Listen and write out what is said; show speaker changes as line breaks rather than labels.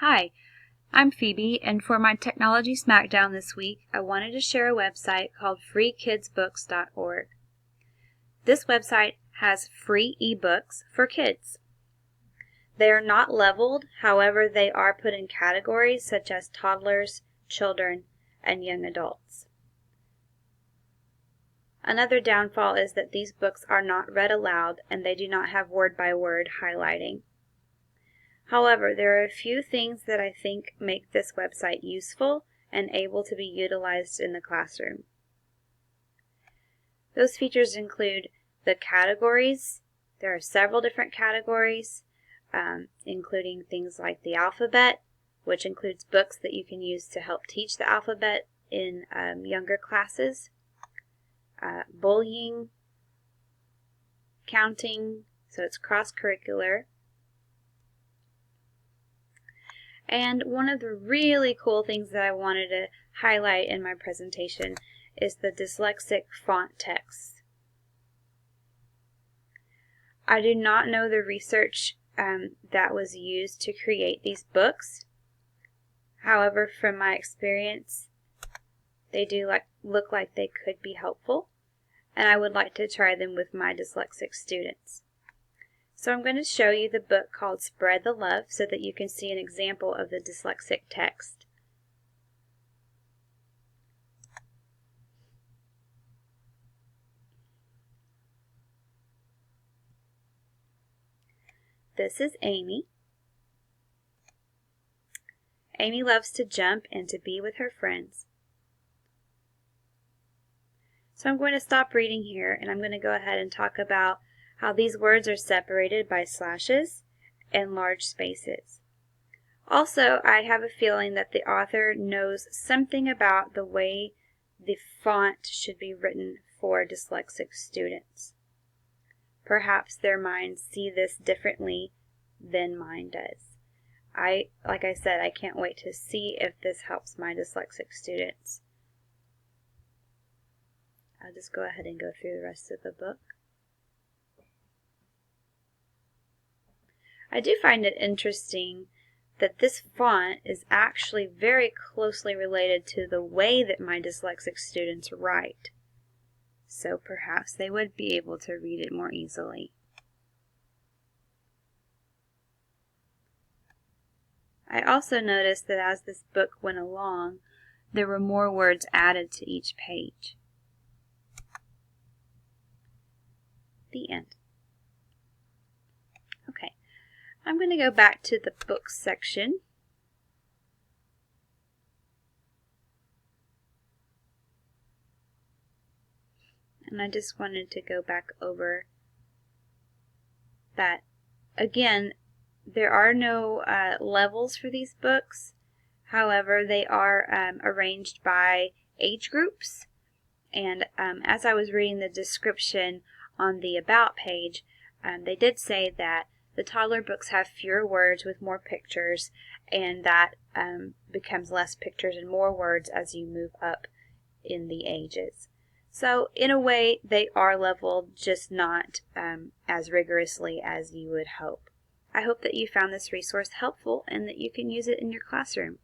Hi, I'm Phoebe, and for my Technology Smackdown this week, I wanted to share a website called freekidsbooks.org. This website has free ebooks for kids. They are not leveled, however, they are put in categories such as toddlers, children, and young adults. Another downfall is that these books are not read aloud and they do not have word-by-word highlighting. However, there are a few things that I think make this website useful and able to be utilized in the classroom. Those features include the categories. There are several different categories, including things like the alphabet, which includes books that you can use to help teach the alphabet in younger classes, bullying, counting, so it's cross-curricular. And one of the really cool things that I wanted to highlight in my presentation is the Dyslexic Font text. I do not know the research that was used to create these books. However, from my experience, they do look like they could be helpful, and I would like to try them with my dyslexic students. So I'm going to show you the book called Spread the Love so that you can see an example of the dyslexic text. This is Amy. Amy loves to jump and to be with her friends. So I'm going to stop reading here and I'm going to go ahead and talk about how these words are separated by slashes and large spaces. Also, I have a feeling that the author knows something about the way the font should be written for dyslexic students. Perhaps their minds see this differently than mine does. Like I said, I can't wait to see if this helps my dyslexic students. I'll just go ahead and go through the rest of the book. I do find it interesting that this font is actually very closely related to the way that my dyslexic students write. So perhaps they would be able to read it more easily. I also noticed that as this book went along, there were more words added to each page. The end. Okay, I'm going to go back to the books section. And I just wanted to go back over that. Again, there are no levels for these books. However, they are arranged by age groups. And as I was reading the description on the About page, they did say that the toddler books have fewer words with more pictures, and that becomes less pictures and more words as you move up in the ages. So in a way, they are leveled, just not as rigorously as you would hope. I hope that you found this resource helpful and that you can use it in your classroom.